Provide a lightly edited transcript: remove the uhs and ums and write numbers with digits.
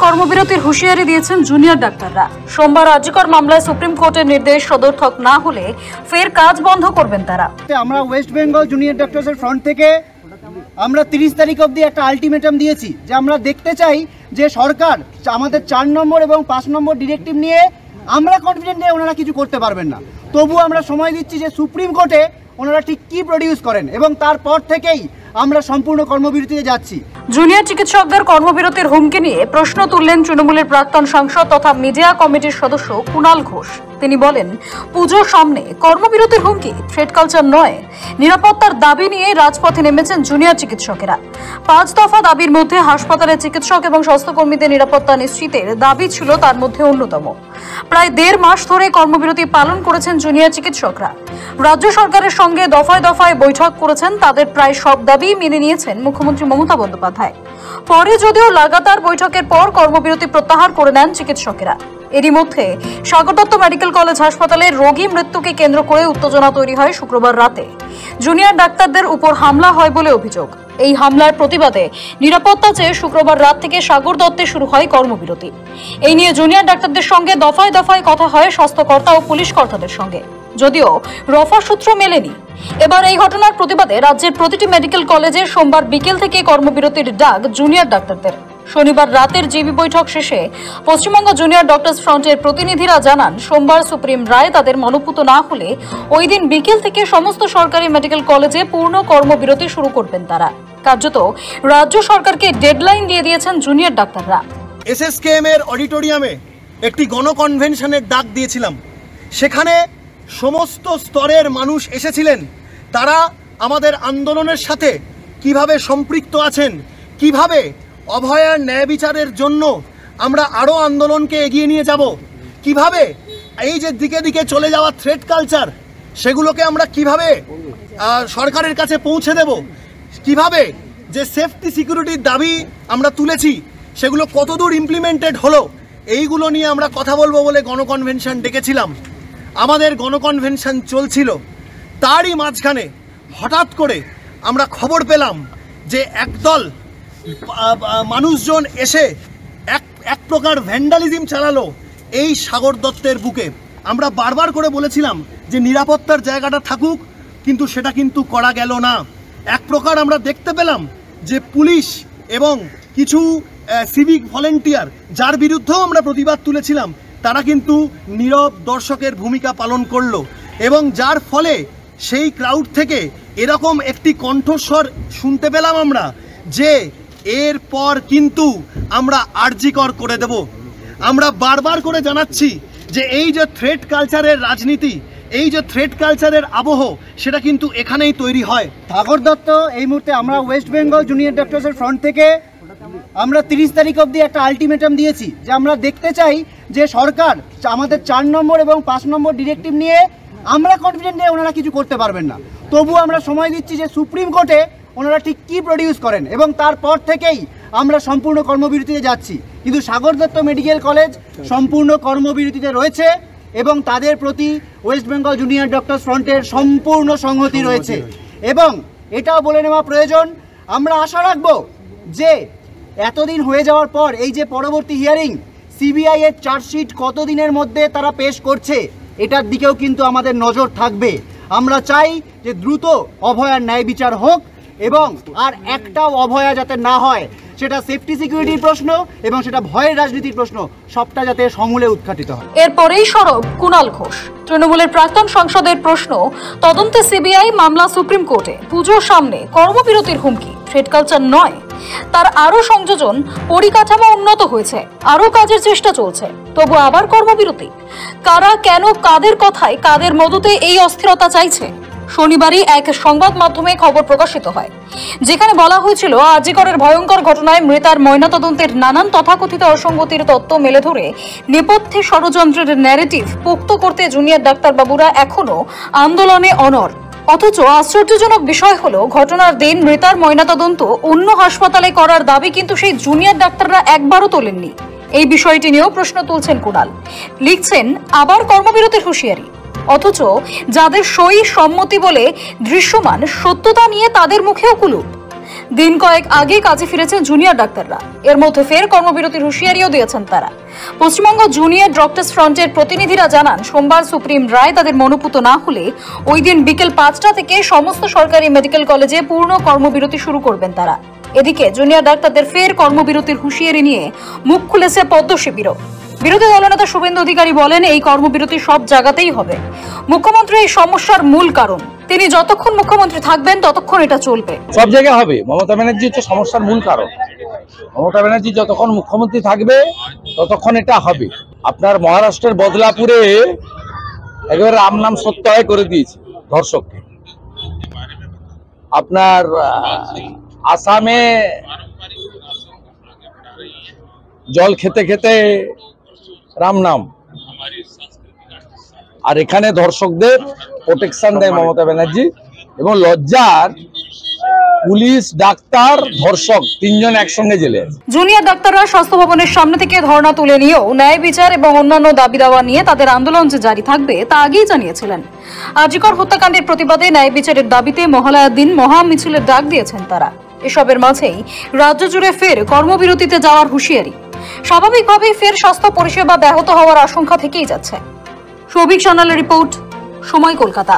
কর্মবিরতির হুঁশিয়ারি দিয়েছেন জুনিয়র ডাক্তাররা। সোমবার আরজিকর মামলায় সুপ্রিম কোর্টের নির্দেশ সদর্থক না হলে ফের কাজ বন্ধ করবেন তারা। আমরা ওয়েস্ট বেঙ্গল জুনিয়র ডক্টরসের ফ্রন্ট থেকে আমরা 30 তারিখ অবধি একটা আলটিমেটাম দিয়েছি যে আমরা দেখতে চাই যে সরকার আমাদের 4 নম্বর এবং 5 নম্বর ডিরেক্টিভ নিয়ে আমরা কনফিডেন্ট যে ওনারা কিছু করতে পারবেন না, তবু আমরা সময় দিচ্ছি যে সুপ্রিম কোর্টে ওনারা ঠিক কি প্রডিউস করেন এবং তারপর থেকেই আমরা সম্পূর্ণ কর্মবিরতিতে যাচ্ছি। জুনিয়র চিকিৎসকদের কর্মবিরতির হুমকি নিয়ে প্রশ্ন তুললেন তৃণমূলের প্রাক্তন সাংসদ তথা মিডিয়া কমিটির সদস্য কুণাল ঘোষ। তিনি বলেন, পুজোর সামনে কর্মবিরতির হুমকি থ্রেট কালচার নয়। নিরাপত্তার দাবি নিয়ে রাজপথে নেমেছেন জুনিয়র চিকিৎসকেরা। 5 দফা দাবির মধ্যে হাসপাতালের চিকিৎসক এবং স্বাস্থ্যকর্মীদের নিরাপত্তা নিশ্চিতের দাবি ছিল তার মধ্যে অন্যতম। প্রায় 1.5 মাস ধরে কর্মবিরতি পালন করেছেন জুনিয়র চিকিৎসকরা। রাজ্য সরকারের সঙ্গে দফায় দফায় বৈঠক করেছেন। তাদের প্রায় সব দাবি মেনে নিয়েছেন মুখ্যমন্ত্রী মমতা বন্দ্যোপাধ্যায়। পরে যদিও লাগাতার বৈঠকের পর কর্মবিরতি প্রত্যাহার করে নেন চিকিৎসকেরা। এরই মধ্যে সাগর দত্ত মেডিকেল কলেজ হাসপাতালে রোগী মৃত্যুকে কেন্দ্র করে উত্তেজনা তৈরি হয় শুক্রবার রাতে। জুনিয়র ডাক্তারদের উপর হামলা হয় বলে অভিযোগ। এই হামলার প্রতিবাদে নিরাপত্তা চেয়ে শুক্রবার রাত থেকে সাগর দত্তে শুরু হয় কর্মবিরতি। এই নিয়ে জুনিয়র ডাক্তারদের সঙ্গে দফায় দফায় কথা হয় স্বাস্থ্যকর্তা ও পুলিশ কর্তাদের সঙ্গে, যদিও রফা সূত্র মেলেনি। এবার এই ঘটনার প্রতিবাদে রাজ্যের প্রতিটি মেডিকেল কলেজে সোমবার বিকেল থেকে কর্মবিরতির ডাক জুনিয়র ডাক্তারদের। শনিবার রাতের জিবি বৈঠক শেষে পশ্চিমবঙ্গ জুনিয়র ডক্টরস ফ্রন্টের প্রতিনিধিরা জানান, সোমবার সুপ্রিম রায় তাদের মনোপুত না হলে ওই দিন বিকেল থেকে সমস্ত সরকারি মেডিকেল কলেজে পূর্ণ কর্মবিরতি শুরু করবেন তারা। কার্যত রাজ্য সরকারকে ডেডলাইন দিয়ে দিয়েছেন জুনিয়র ডাক্তাররা। এসএসকেএম এর অডিটোরিয়ামে একটি গণকনভেনশনের ডাক দিয়েছিলাম। সেখানে সমস্ত স্তরের মানুষ এসেছিলেন। তারা আমাদের আন্দোলনের সাথে কিভাবে সম্পৃক্ত আছেন, কিভাবে অভয়ার ন্যায় বিচারের জন্য আমরা আরও আন্দোলনকে এগিয়ে নিয়ে যাব, কিভাবে এই যে দিকে দিকে চলে যাওয়া থ্রেট কালচার সেগুলোকে আমরা কিভাবে সরকারের কাছে পৌঁছে দেব, কিভাবে যে সেফটি সিকিউরিটির দাবি আমরা তুলেছি সেগুলো কতদূর ইমপ্লিমেন্টেড হলো, এইগুলো নিয়ে আমরা কথা বলবো বলে গণকনভেনশন ডেকেছিলাম। আমাদের গণকনভেনশন চলছিল, তারই মাঝখানে হঠাৎ করে আমরা খবর পেলাম যে একদল মানুষজন এসে এক প্রকার ভ্যান্ডালিজম চালালো এই সাগর দত্তের বুকে। আমরা বারবার করে বলেছিলাম যে নিরাপত্তার জায়গাটা থাকুক, কিন্তু সেটা কিন্তু করা গেল না। এক প্রকার আমরা দেখতে পেলাম যে পুলিশ এবং কিছু সিভিক ভলেন্টিয়ার, যার বিরুদ্ধেও আমরা প্রতিবাদ তুলেছিলাম, তারা কিন্তু নীরব দর্শকের ভূমিকা পালন করলো এবং যার ফলে সেই ক্রাউড থেকে এরকম একটি কণ্ঠস্বর শুনতে পেলাম আমরা যে এরপর কিন্তু আমরা আরজিকর করে দেব। আমরা বারবার করে জানাচ্ছি যে এই যে থ্রেট কালচারের রাজনীতি, এই যে থ্রেট কালচারের আবহ, সেটা কিন্তু এখানেই তৈরি হয়। সাগর দত্ত এই মুহূর্তে আমরা ওয়েস্ট বেঙ্গল জুনিয়র ডক্টরসের ফ্রন্ট থেকে আমরা 30 তারিখ অবধি একটা আলটিমেটাম দিয়েছি যে আমরা দেখতে চাই যে সরকার আমাদের 4 নম্বর এবং 5 নম্বর ডিরেক্টিভ নিয়ে আমরা কনফিডেন্ট যে ওনারা কিছু করতে পারবেন না, তবু আমরা সময় দিচ্ছি যে সুপ্রিম কোর্টে ওনারা ঠিক কি প্রডিউস করেন এবং তারপর থেকেই আমরা সম্পূর্ণ কর্মবিরতিতে যাচ্ছি। কিন্তু সাগর দত্ত মেডিকেল কলেজ সম্পূর্ণ কর্মবিরতিতে রয়েছে এবং তাদের প্রতি ওয়েস্ট বেঙ্গল জুনিয়র ডক্টরস ফ্রন্টের সম্পূর্ণ সংহতি রয়েছে। এবং এটাও বলে নেওয়া প্রয়োজন, আমরা আশা রাখব যে এতদিন হয়ে যাওয়ার পর এই যে পরবর্তী হিয়ারিং, সিবিআই এর চার্জশিট কতদিনের মধ্যে তারা পেশ করছে, এটার দিকেও কিন্তু আমাদের নজর থাকবে। আমরা চাই যে দ্রুত অভয়ার ন্যায় বিচার হোক এবং আর একটাও অভয়া যাতে না হয়, সেটা সেফটি সিকিউরিটির প্রশ্ন এবং সেটা ভয়ের রাজনীতির প্রশ্ন, সবটা যাতে সমূলে উৎখাটিত হয়। এরপরেই সরব কুণাল ঘোষ। তৃণমূলের প্রাক্তন সাংসদের প্রশ্ন, তদন্তে সিবিআই, মামলা সুপ্রিম কোর্টে, পুজোর সামনে কর্মবিরতির হুমকি থ্রেট কালচার নয়। তার আরো সংযোজন, পরিকাঠামো উন্নত হয়েছে, আরো কাজের চেষ্টা চলছে, তবু আবার কর্মবিরতি। কারা, কেন, কাদের কথায়, কাদের মদতে এই অস্থিরতা চাইছে? শনিবারই এক সংবাদ মাধ্যমে খবর প্রকাশিত হয়, যেখানে বলা হয়েছিল আরজিকরের ভয়ঙ্কর ঘটনায় মৃতার ময়নাতদন্তের নানান তথাকথিত অসঙ্গতির তত্ত্ব মেলে ধরে নেপথ্যে ষড়যন্ত্রের ন্যারেটিভ পোক্ত করতে জুনিয়র ডাক্তারবাবুরা এখনো আন্দোলনে অনড়। অথচ আশ্চর্যজনক বিষয় হলো, ঘটনার দিন মৃতার ময়নাতদন্ত অন্য হাসপাতালে করার দাবি কিন্তু সেই জুনিয়র ডাক্তাররা একবারও তোলেননি। এই বিষয়টি নিয়েও প্রশ্ন তুলছেন কুণাল। লিখছেন, আবার কর্মবিরতির হুঁশিয়ারি। অথচ যাদের সই সম্মতি বলে দৃশ্যমান সত্যতা নিয়ে তাদের মুখেও কুলুপ। দিন কয়েক আগে কাজে ফিরেছে জুনিয়র ডাক্তাররা। এর মধ্যে ফের কর্মবিরতির হুঁশিয়ারিও দিয়েছেন তারা। পশ্চিমবঙ্গ জুনিয়র ডক্টর্স ফ্রন্টের প্রতিনিধিরা জানান, সোমবার সুপ্রিম রায় তাদের মনোপুত না হলে ওই দিন বিকেল 5টা থেকে সমস্ত সরকারি মেডিকেল কলেজে পূর্ণ কর্মবিরতি শুরু করবেন তারা। এদিকে জুনিয়র ডাক্তারদের ফের কর্মবিরতির হুঁশিয়ারি নিয়ে মুখ খুলেছে পদ্ম শিবিরও। বিরোধী দলনেতা শুভেন্দু অধিকারী বলেন, এই কর্মবিরতি সব জায়গাতেই হবে। মুখ্যমন্ত্রী এই সমস্যার মূল কারণ, তিনি যতক্ষণ মুখ্যমন্ত্রী থাকবেন ততক্ষণ এটা চলবে। সব জায়গায় হবে। মমতা ব্যানার্জি হচ্ছে সমস্যার মূল কারণ। মমতা ব্যানার্জি যতক্ষণ মুখ্যমন্ত্রী থাকবে ততক্ষণ এটা হবে। আপনার মহারাষ্ট্রের বদলাপুরে একেবারে রাম নাম সত্যায় করে দিয়েছে ধর্ষককে। আপনার আসামে জল খেতে খেতে রাম নাম, আর এখানে ধর্ষকদের প্রোটেকশন দেয় মমতা ব্যানার্জি। এবং লজ্জার পুলিশ, ডাক্তার, ধর্ষক তিনজন একসঙ্গে জেলে আছে। জুনিয়র ডাক্তাররা স্বাস্থ্য ভবনের সামনে থেকে ধর্ণা তুলে নিয়েও ন্যায় বিচার এবং অন্যান্য দাবি দাওয়া নিয়ে তাদের আন্দোলন যে জারি থাকবে তা আগেই জানিয়েছিলেন। আজিকর হত্যাকাণ্ডের প্রতিবাদে ন্যায় বিচারের দাবিতে মহালয়ার দিন মহা মিছিলের ডাক দিয়েছেন তারা। এসবের মাঝেই রাজ্য জুড়ে ফের কর্মবিরতিতে যাওয়ার হুঁশিয়ারি। স্বাভাবিকভাবেই ফের স্বাস্থ্য পরিষেবা ব্যাহত হওয়ার আশঙ্কা থেকেই যাচ্ছে। সৌভিক সান্যালের রিপোর্ট, সময়, কলকাতা।